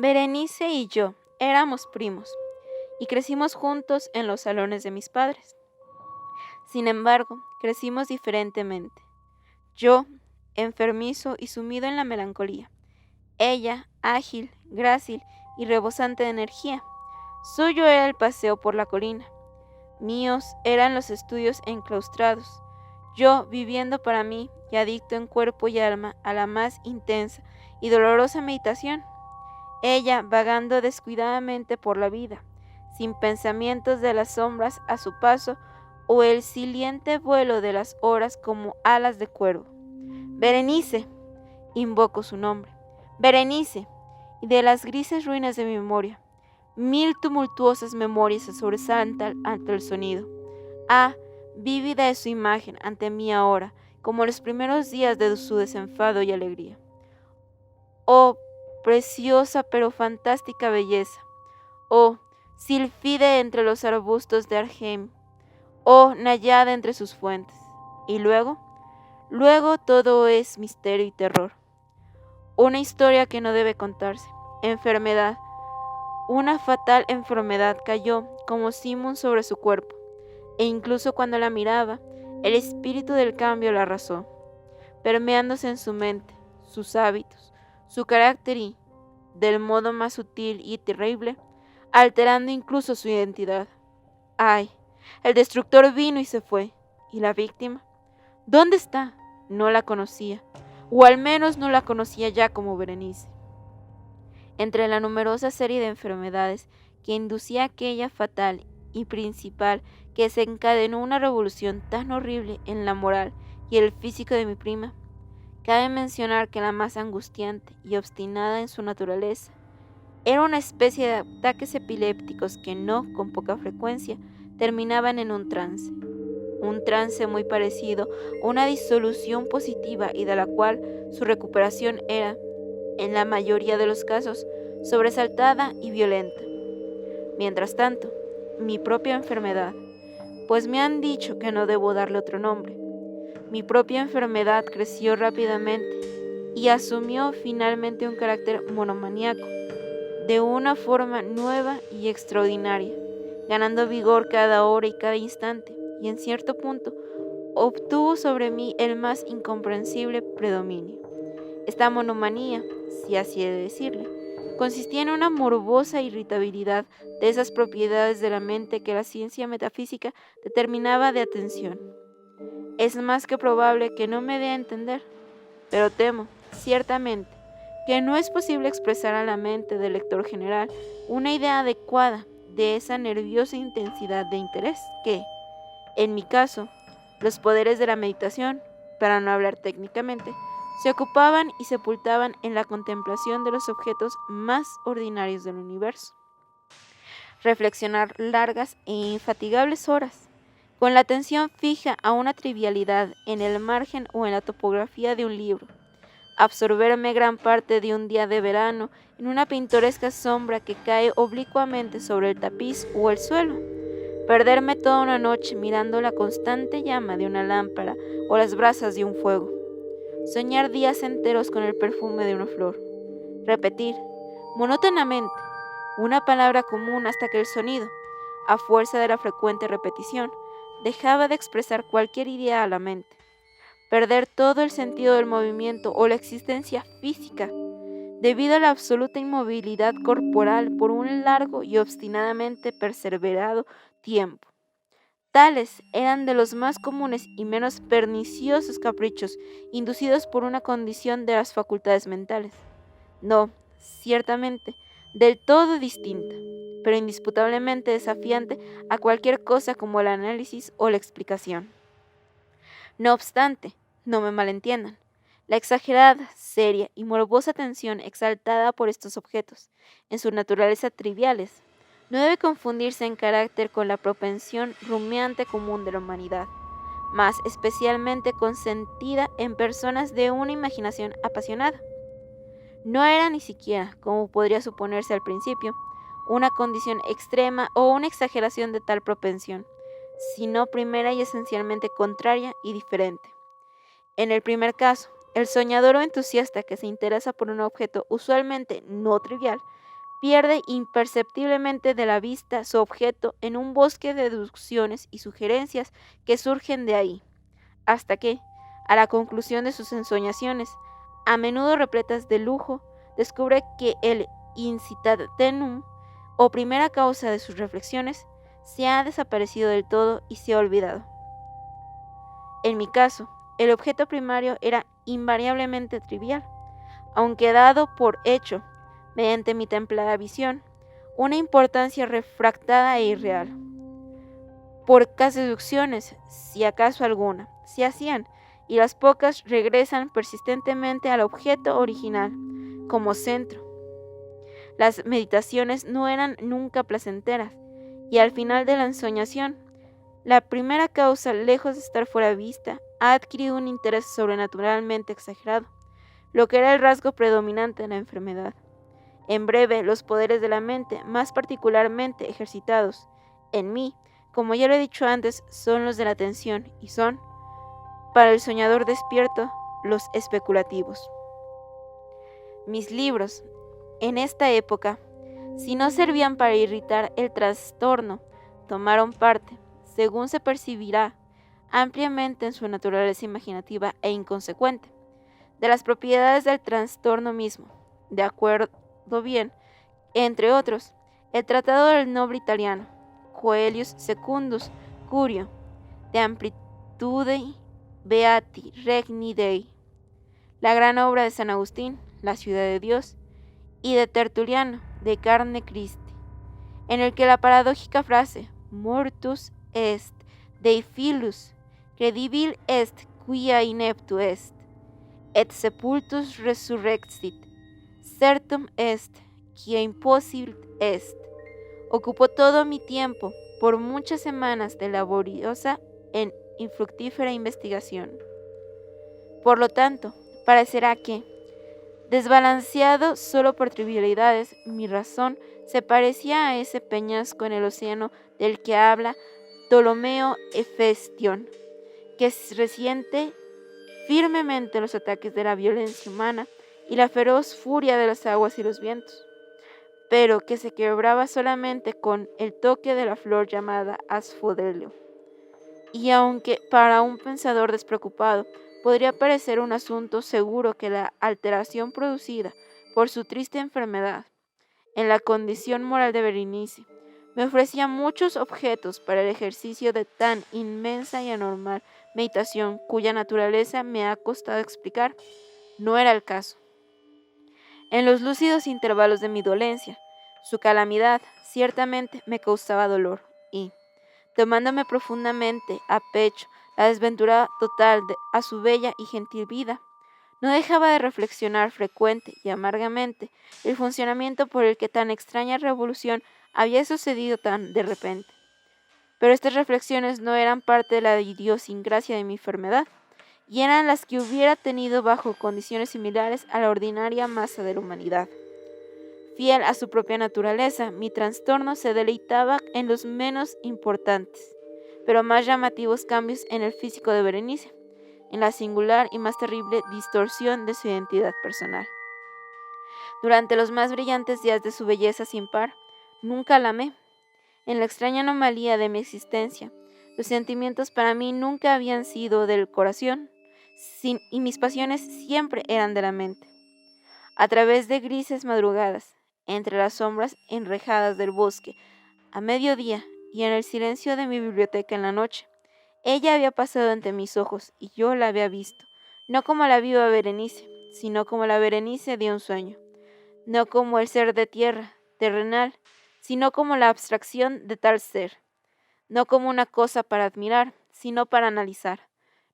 Berenice y yo éramos primos y crecimos juntos en los salones de mis padres. Sin embargo, crecimos diferentemente. Yo, enfermizo y sumido en la melancolía. Ella, ágil, grácil y rebosante de energía. Suyo era el paseo por la colina. Míos eran los estudios enclaustrados. Yo viviendo para mí y adicto en cuerpo y alma a la más intensa y dolorosa meditación. Ella vagando descuidadamente por la vida, sin pensamientos de las sombras a su paso o el siliente vuelo de las horas como alas de cuervo. Berenice, invoco su nombre. Berenice, y de las grises ruinas de mi memoria, mil tumultuosas memorias se sobresaltan ante el sonido. Ah, vívida es su imagen ante mí ahora, como los primeros días de su desenfado y alegría. Oh, preciosa pero fantástica belleza. Oh, silfide entre los arbustos de Argem. Oh, nayada entre sus fuentes. Y luego todo es misterio y terror. Una historia que no debe contarse. Enfermedad. Una fatal enfermedad cayó como simón sobre su cuerpo, e incluso cuando la miraba, el espíritu del cambio la arrasó, permeándose en su mente, sus hábitos, su carácter y, del modo más sutil y terrible, alterando incluso su identidad. ¡Ay! El destructor vino y se fue. ¿Y la víctima? ¿Dónde está? No la conocía, o al menos no la conocía ya como Berenice. Entre la numerosa serie de enfermedades que inducía aquella fatal y principal que desencadenó una revolución tan horrible en la moral y el físico de mi prima, cabe mencionar que la más angustiante y obstinada en su naturaleza era una especie de ataques epilépticos que no, con poca frecuencia, terminaban en un trance muy parecido a una disolución positiva y de la cual su recuperación era, en la mayoría de los casos, sobresaltada y violenta. Mientras tanto, mi propia enfermedad, pues me han dicho que no debo darle otro nombre, mi propia enfermedad creció rápidamente y asumió finalmente un carácter monomaníaco, de una forma nueva y extraordinaria, ganando vigor cada hora y cada instante, y en cierto punto obtuvo sobre mí el más incomprensible predominio. Esta monomanía, si así he de decirle, consistía en una morbosa irritabilidad de esas propiedades de la mente que la ciencia metafísica determinaba de atención. Es más que probable que no me dé a entender, pero temo, ciertamente, que no es posible expresar a la mente del lector general una idea adecuada de esa nerviosa intensidad de interés que, en mi caso, los poderes de la meditación, para no hablar técnicamente, se ocupaban y sepultaban en la contemplación de los objetos más ordinarios del universo. Reflexionar largas e infatigables horas, con la atención fija a una trivialidad en el margen o en la topografía de un libro, absorberme gran parte de un día de verano en una pintoresca sombra que cae oblicuamente sobre el tapiz o el suelo, perderme toda una noche mirando la constante llama de una lámpara o las brasas de un fuego, soñar días enteros con el perfume de una flor, repetir, monótonamente, una palabra común hasta que el sonido, a fuerza de la frecuente repetición, dejaba de expresar cualquier idea a la mente, perder todo el sentido del movimiento o la existencia física, debido a la absoluta inmovilidad corporal por un largo y obstinadamente perseverado tiempo. Tales eran de los más comunes y menos perniciosos caprichos inducidos por una condición de las facultades mentales. No, ciertamente, del todo distinta, pero indisputablemente desafiante a cualquier cosa como el análisis o la explicación. No obstante, no me malentiendan, la exagerada, seria y morbosa atención exaltada por estos objetos, en su naturaleza triviales, no debe confundirse en carácter con la propensión rumiante común de la humanidad, más especialmente consentida en personas de una imaginación apasionada. No era ni siquiera, como podría suponerse al principio, una condición extrema o una exageración de tal propensión, sino primera y esencialmente contraria y diferente. En el primer caso, el soñador o entusiasta que se interesa por un objeto usualmente no trivial, pierde imperceptiblemente de la vista su objeto en un bosque de deducciones y sugerencias que surgen de ahí, hasta que, a la conclusión de sus ensoñaciones, a menudo repletas de lujo, descubre que el incitatenum, o primera causa de sus reflexiones, se ha desaparecido del todo y se ha olvidado. En mi caso, el objeto primario era invariablemente trivial, aunque dado por hecho, mediante mi templada visión, una importancia refractada e irreal. Pocas deducciones, si acaso alguna, se hacían, y las pocas regresan persistentemente al objeto original, como centro. Las meditaciones no eran nunca placenteras, y al final de la ensoñación, la primera causa, lejos de estar fuera de vista, ha adquirido un interés sobrenaturalmente exagerado, lo que era el rasgo predominante de la enfermedad. En breve, los poderes de la mente, más particularmente ejercitados en mí, como ya lo he dicho antes, son los de la atención y son, para el soñador despierto, los especulativos. Mis libros, en esta época, si no servían para irritar el trastorno, tomaron parte, según se percibirá, ampliamente en su naturaleza imaginativa e inconsecuente, de las propiedades del trastorno mismo. De acuerdo bien, entre otros, el Tratado del Noble Italiano, Coelius Secundus Curio, de Amplitude Beati Regni Dei, la gran obra de San Agustín, La ciudad de Dios, y de Tertuliano, De carne Christi, en el que la paradójica frase mortus est Dei filus, credibil est quia ineptu est, et sepultus resurrexit, certum est quia impossibilit est, ocupó todo mi tiempo por muchas semanas de laboriosa e infructífera investigación. Por lo tanto, parecerá que, desbalanceado solo por trivialidades, mi razón se parecía a ese peñasco en el océano del que habla Ptolomeo Hefestión, que resiente firmemente los ataques de la violencia humana y la feroz furia de las aguas y los vientos, pero que se quebraba solamente con el toque de la flor llamada asphodelo. Y aunque para un pensador despreocupado podría parecer un asunto seguro que la alteración producida por su triste enfermedad en la condición moral de Berenice me ofrecía muchos objetos para el ejercicio de tan inmensa y anormal meditación cuya naturaleza me ha costado explicar, no era el caso. En los lúcidos intervalos de mi dolencia, su calamidad ciertamente me causaba dolor y, tomándome profundamente a pecho la desventura total a su bella y gentil vida, no dejaba de reflexionar frecuente y amargamente el funcionamiento por el que tan extraña revolución había sucedido tan de repente. Pero estas reflexiones no eran parte de la idiosincrasia de mi enfermedad, y eran las que hubiera tenido bajo condiciones similares a la ordinaria masa de la humanidad. Fiel a su propia naturaleza, mi trastorno se deleitaba en los menos importantes, pero más llamativos cambios en el físico de Berenice, en la singular y más terrible distorsión de su identidad personal. Durante los más brillantes días de su belleza sin par, nunca la amé. En la extraña anomalía de mi existencia, los sentimientos para mí nunca habían sido del corazón, y mis pasiones siempre eran de la mente. A través de grises madrugadas, entre las sombras enrejadas del bosque, a mediodía y en el silencio de mi biblioteca en la noche, ella había pasado ante mis ojos y yo la había visto, no como la viva Berenice, sino como la Berenice de un sueño, no como el ser de tierra, terrenal, sino como la abstracción de tal ser, no como una cosa para admirar, sino para analizar,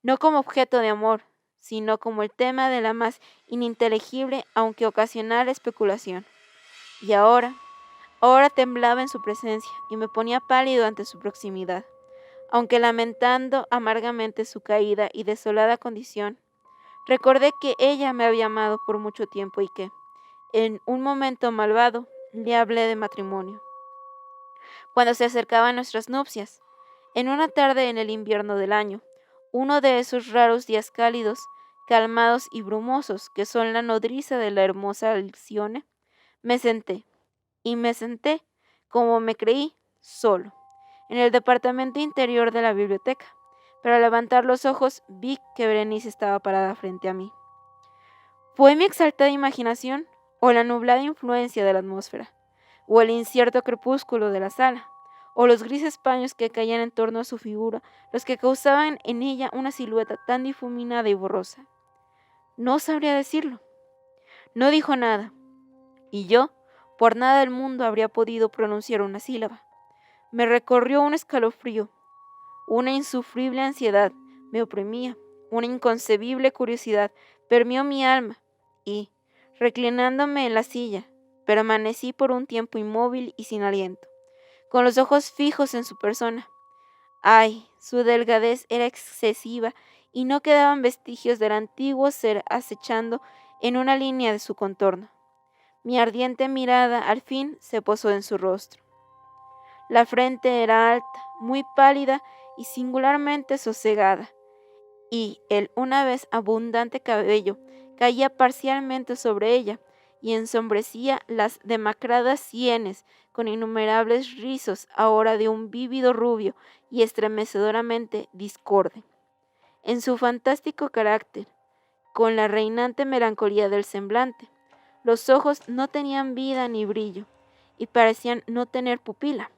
no como objeto de amor, sino como el tema de la más ininteligible aunque ocasional especulación. Y ahora temblaba en su presencia y me ponía pálido ante su proximidad, aunque lamentando amargamente su caída y desolada condición. Recordé que ella me había amado por mucho tiempo y que, en un momento malvado, le hablé de matrimonio. Cuando se acercaban nuestras nupcias, en una tarde en el invierno del año, uno de esos raros días cálidos, calmados y brumosos que son la nodriza de la hermosa Alcione, me senté, y me senté, como me creí, solo, en el departamento interior de la biblioteca. Pero al levantar los ojos vi que Berenice estaba parada frente a mí. ¿Fue mi exaltada imaginación o la nublada influencia de la atmósfera, o el incierto crepúsculo de la sala, o los grises paños que caían en torno a su figura, los que causaban en ella una silueta tan difuminada y borrosa? No sabría decirlo. No dijo nada, y yo, por nada del mundo, habría podido pronunciar una sílaba. Me recorrió un escalofrío, una insufrible ansiedad me oprimía, una inconcebible curiosidad permeó mi alma, y, reclinándome en la silla, permanecí por un tiempo inmóvil y sin aliento, con los ojos fijos en su persona. Ay, su delgadez era excesiva y no quedaban vestigios del antiguo ser acechando en una línea de su contorno. Mi ardiente mirada al fin se posó en su rostro. La frente era alta, muy pálida y singularmente sosegada, y el una vez abundante cabello caía parcialmente sobre ella y ensombrecía las demacradas sienes con innumerables rizos ahora de un vívido rubio y estremecedoramente discorde. En su fantástico carácter, con la reinante melancolía del semblante, los ojos no tenían vida ni brillo y parecían no tener pupila.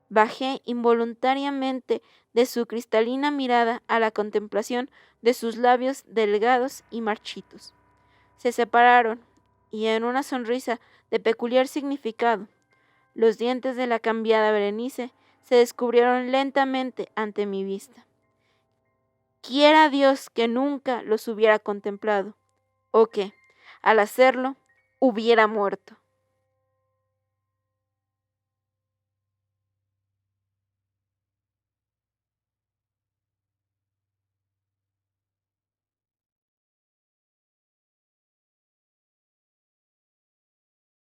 Bajé involuntariamente de su cristalina mirada a la contemplación de sus labios delgados y marchitos. Se separaron, y en una sonrisa de peculiar significado, los dientes de la cambiada Berenice se descubrieron lentamente ante mi vista. Quiera Dios que nunca los hubiera contemplado, o que, al hacerlo, hubiera muerto.